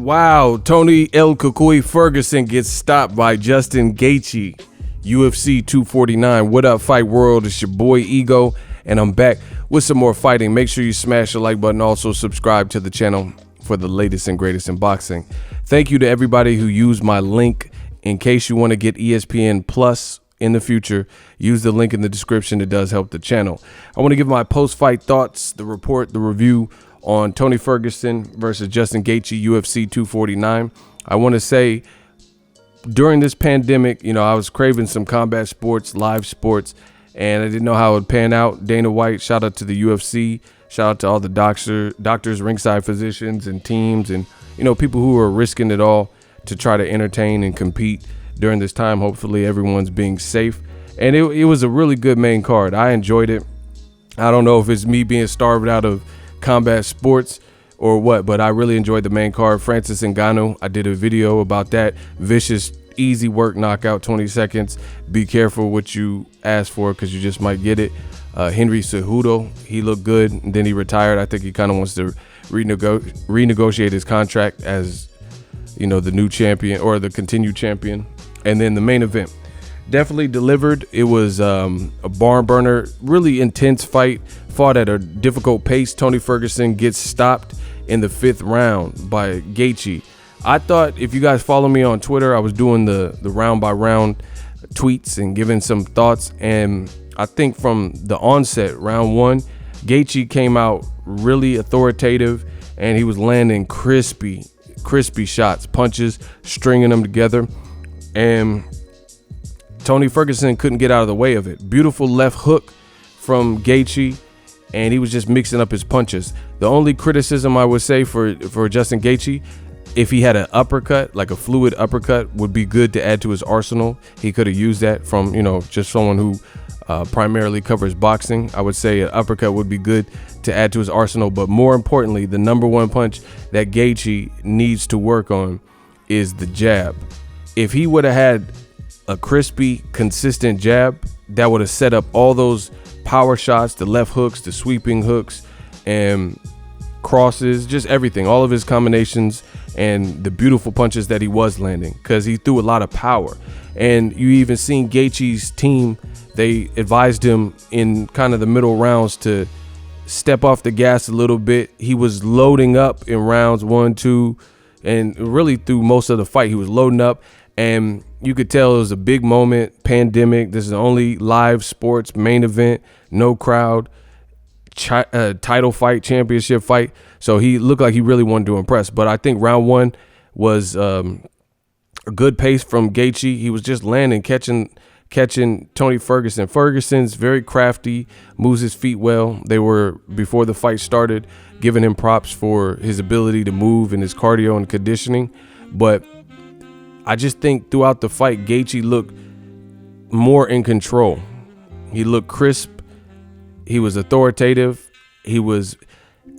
Wow, Tony El Kukui Ferguson gets stopped by Justin Gaethje, UFC 249. What up, Fight World? It's your boy Ego, and I'm back with some more fighting. Make sure you smash the like button. Also, subscribe to the channel for the latest and greatest in boxing. Thank you to everybody who used my link. In case you want to get ESPN Plus in the future, use the link in the description. It does help the channel. I want to give my post-fight thoughts, the report, the review on Tony Ferguson versus Justin Gaethje, UFC 249. I want to say during this pandemic, I was craving some combat sports, live sports, and I didn't know how it would pan out. Dana White, shout out to the UFC, shout out to all the doctors, ringside physicians and teams, and people who are risking it all to try to entertain and compete during this time. Hopefully everyone's being safe. And it was a really good main card. I enjoyed it. I don't know if it's me being starved out of combat sports or what, but I really enjoyed the main card. Francis Ngannou, I did a video about that. Vicious, easy work, knockout, 20 seconds. Be careful what you ask for because you just might get it. Henry Cejudo, he looked good, and then he retired. I think he kind of wants to renegotiate his contract as, the new champion or the continued champion. And then the main event definitely delivered. It was a barn burner, really intense fight, fought at a difficult pace. Tony Ferguson gets stopped in the 5th round by Gaethje. I thought, if you guys follow me on Twitter, I was doing the round by round tweets and giving some thoughts. And I think from the onset, round 1, Gaethje came out really authoritative, and he was landing crispy shots, punches, stringing them together. And Tony Ferguson couldn't get out of the way of it. Beautiful left hook from Gaethje, and he was just mixing up his punches. The only criticism I would say for Justin Gaethje, if he had an uppercut, like a fluid uppercut, would be good to add to his arsenal. He could have used that from, just someone who primarily covers boxing. I would say an uppercut would be good to add to his arsenal. But more importantly, the number one punch that Gaethje needs to work on is the jab. If he would have had a crispy, consistent jab, that would have set up all those power shots, the left hooks, the sweeping hooks, and crosses, just everything, all of his combinations, and the beautiful punches that he was landing, because he threw a lot of power. And you even seen Gaethje's team, they advised him in kind of the middle rounds to step off the gas a little bit. He was loading up in rounds 1, 2, and really through most of the fight, he was loading up. And you could tell it was a big moment, pandemic. This is the only live sports main event, no crowd, title fight, championship fight. So he looked like he really wanted to impress. But I think round 1 was a good pace from Gaethje. He was just landing, catching Tony Ferguson. Ferguson's very crafty, moves his feet well. They were, before the fight started, giving him props for his ability to move and his cardio and conditioning. But I just think throughout the fight, Gaethje looked more in control. He looked crisp. He was authoritative.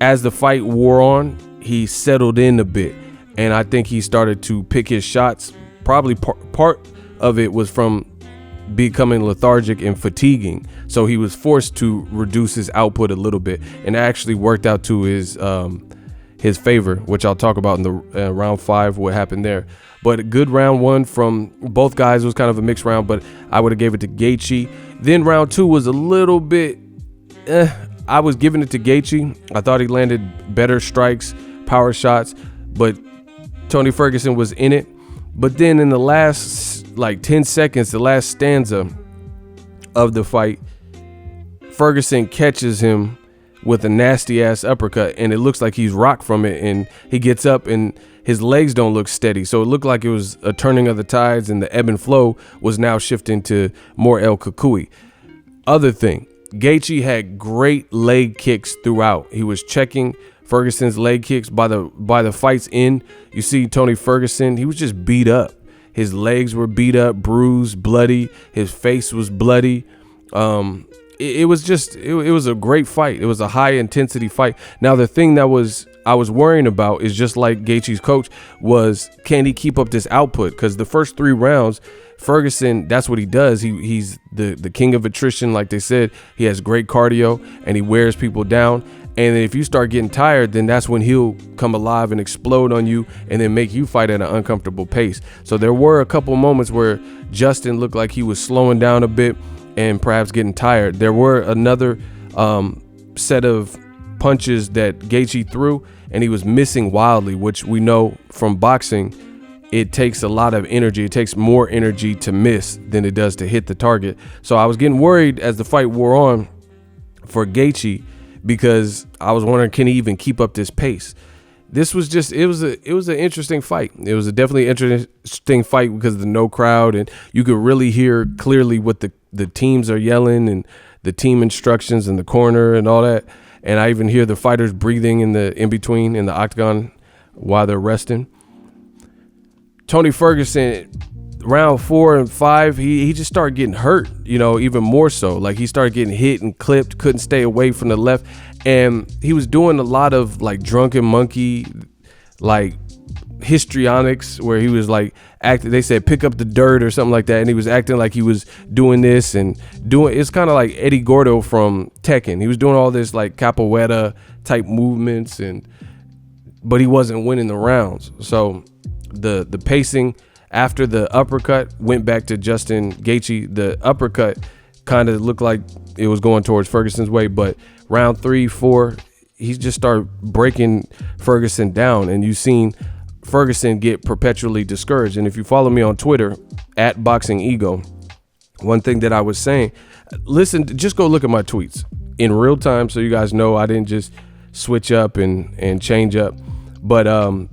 As the fight wore on, he settled in a bit. And I think he started to pick his shots. Probably part of it was from becoming lethargic and fatiguing. So he was forced to reduce his output a little bit. And it actually worked out to his favor, which I'll talk about in the round 5, what happened there. But a good round 1 from both guys. It was kind of a mixed round, but I would have gave it to Gaethje. Then round 2 was a little bit, I was giving it to Gaethje. I thought he landed better strikes, power shots, but Tony Ferguson was in it. But then in the last 10 seconds, the last stanza of the fight, Ferguson catches him with a nasty ass uppercut, and it looks like he's rocked from it, and he gets up and his legs don't look steady. So it looked like it was a turning of the tides, and the ebb and flow was now shifting to more El Kukui. Other thing, Gaethje had great leg kicks throughout. He was checking Ferguson's leg kicks. By the fight's end, you see Tony Ferguson, he was just beat up. His legs were beat up, bruised, bloody. His face was bloody. It was a great fight. It was a high intensity fight. Now, the thing that I was worrying about is, just like Gaethje's coach, was can he keep up this output? Because the first 3 rounds, Ferguson, that's what he does. He's the king of attrition, like they said. He has great cardio and he wears people down. And if you start getting tired, then that's when he'll come alive and explode on you and then make you fight at an uncomfortable pace. So there were a couple moments where Justin looked like he was slowing down a bit and perhaps getting tired. There were another set of punches that Gaethje threw, and he was missing wildly, which we know from boxing, it takes a lot of energy. It takes more energy to miss than it does to hit the target. So I was getting worried as the fight wore on for Gaethje, because I was wondering, can he even keep up this pace? This was just, it was an interesting fight. It was a definitely interesting fight because of the no crowd, and you could really hear clearly what the teams are yelling and the team instructions in the corner and all that. And I even hear the fighters breathing in between in the octagon while they're resting. Tony Ferguson, round 4 and 5, he just started getting hurt, even more so. Like, he started getting hit and clipped, couldn't stay away from the left. And he was doing a lot of like drunken monkey, like histrionics, where he was like acting, they said pick up the dirt or something like that. And he was acting like he was doing this and it's kind of like Eddie Gordo from Tekken. He was doing all this like capoeira type movements, but he wasn't winning the rounds. So the pacing after the uppercut went back to Justin Gaethje. The uppercut kind of looked like it was going towards Ferguson's way, but round 3, 4, he just started breaking Ferguson down, and you've seen Ferguson get perpetually discouraged. And if you follow me on Twitter at Boxingego, one thing that I was saying, listen, just go look at my tweets in real time so you guys know I didn't just switch up and change up. But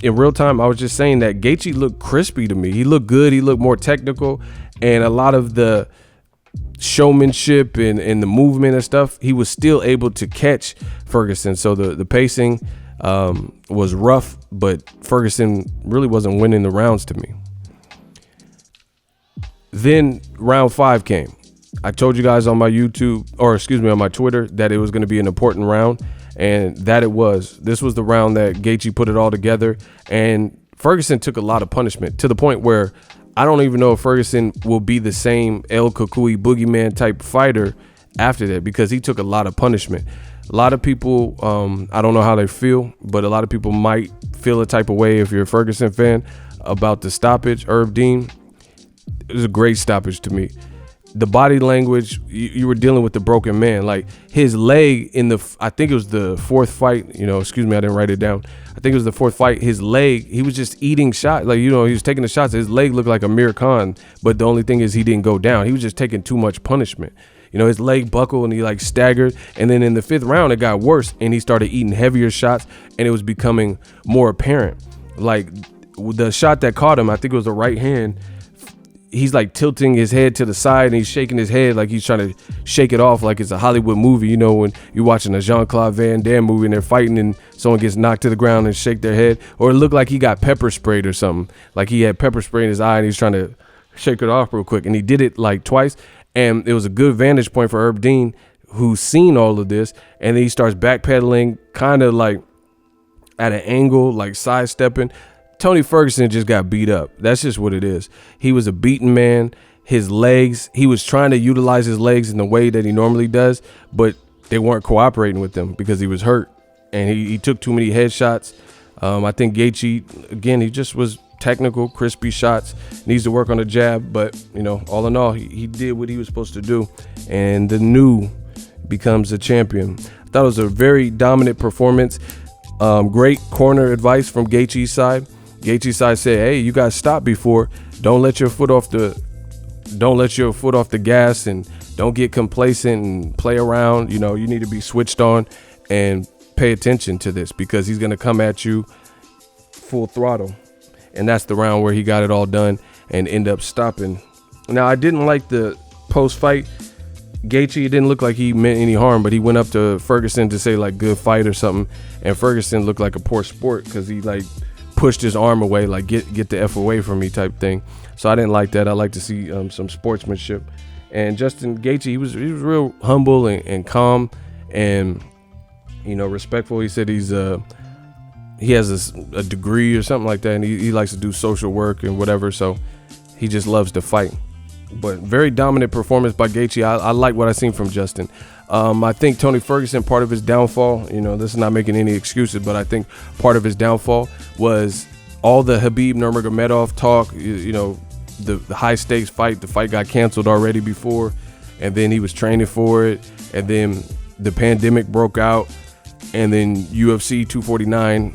in real time, I was just saying that Gaethje looked crispy to me. He looked good. He looked more technical. And a lot of the showmanship and the movement and stuff, he was still able to catch Ferguson. So the pacing was rough, but Ferguson really wasn't winning the rounds to me. Then round 5 came. I told you guys on my on my Twitter that it was going to be an important round. And that it was. This was the round that Gaethje put it all together, and Ferguson took a lot of punishment to the point where I don't even know if Ferguson will be the same El Cucuy boogeyman type fighter after that, because he took a lot of punishment. A lot of people, I don't know how they feel, but a lot of people might feel a type of way if you're a Ferguson fan about the stoppage. Herb Dean, it was a great stoppage to me. The body language, you were dealing with the broken man. Like his leg I think it was the 4th fight, I didn't write it down. I think it was the 4th fight. His leg, he was just eating shots. Like, he was taking the shots. His leg looked like Amir Khan, but the only thing is he didn't go down. He was just taking too much punishment. His leg buckled and he like staggered. And then in the 5th round, it got worse and he started eating heavier shots and it was becoming more apparent. Like the shot that caught him, I think it was the right hand. He's like tilting his head to the side and he's shaking his head like he's trying to shake it off like it's a Hollywood movie. When you're watching a Jean-Claude Van Damme movie and they're fighting and someone gets knocked to the ground and shake their head. Or it looked like he got pepper sprayed or something. Like he had pepper spray in his eye and he's trying to shake it off real quick. And he did it like twice. And it was a good vantage point for Herb Dean, who's seen all of this. And then he starts backpedaling kind of like at an angle, like sidestepping. Tony Ferguson just got beat up. That's just what it is. He was a beaten man. His legs, he was trying to utilize his legs in the way that he normally does, but they weren't cooperating with him because he was hurt. And he took too many headshots. I think Gaethje, again, he just was technical, crispy shots. Needs to work on the jab, but, all in all, he did what he was supposed to do. And the new becomes a champion. I thought it was a very dominant performance. Great corner advice from Gaethje's side. Gaethje's side said, hey, you guys stop before. Don't let your foot off the gas and don't get complacent and play around. You need to be switched on and pay attention to this because he's going to come at you full throttle. And that's the round where he got it all done and end up stopping. Now, I didn't like the post-fight. Gaethje, it didn't look like he meant any harm, but he went up to Ferguson to say like good fight or something. And Ferguson looked like a poor sport because he like pushed his arm away, like get the F away from me type thing. So I didn't like that. I like to see some sportsmanship. And Justin Gaethje, he was real humble and calm and respectful. He said he has a degree or something like that, and he likes to do social work and whatever. So he just loves to fight. But very dominant performance by Gaethje. I like what I seen from Justin. I think Tony Ferguson, part of his downfall, you know, this is not making any excuses, but I think part of his downfall was all the Khabib Nurmagomedov talk. You know, the high stakes fight, the fight got canceled already before, and then he was training for it, and then the pandemic broke out, and then UFC 249,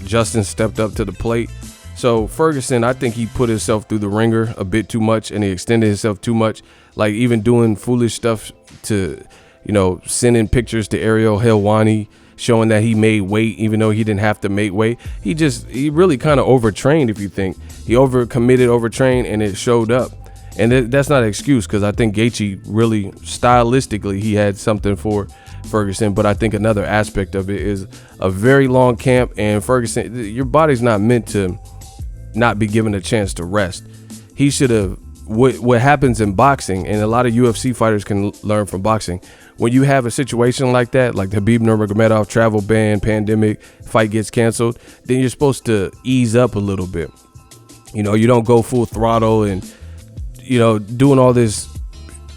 Justin stepped up to the plate. So Ferguson, I think he put himself through the ringer a bit too much, and he extended himself too much, like even doing foolish stuff to, you know, sending pictures to Ariel Helwani showing that he made weight even though he didn't have to make weight. He really kind of overtrained, if you think. He overtrained, and it showed up. And that's not an excuse, because I think Gaethje really, stylistically, he had something for Ferguson. But I think another aspect of it is a very long camp, and Ferguson, your body's not meant to not be given a chance to rest. He should have, what happens in boxing, and a lot of UFC fighters can learn from boxing, when you have a situation like that, like the Khabib Nurmagomedov travel ban, pandemic, fight gets canceled, then you're supposed to ease up a little bit. You know, you don't go full throttle and, you know, doing all this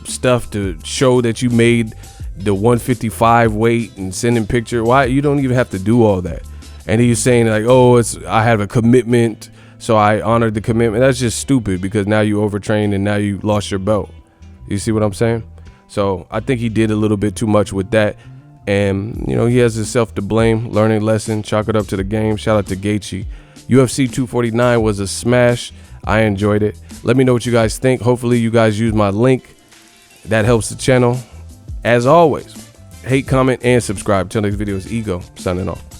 stuff to show that you made the 155 weight and sending picture. Why? You don't even have to do all that. And he's saying like, oh, I have a commitment, so I honored the commitment. That's just stupid, because now you overtrained and now you lost your belt. You see what I'm saying? So I think he did a little bit too much with that. And, you know, he has himself to blame. Learning lesson, chalk it up to the game. Shout out to Gaethje. UFC 249 was a smash. I enjoyed it. Let me know what you guys think. Hopefully you guys use my link. That helps the channel. As always, hate, comment, and subscribe. Till next video is Ego, signing off.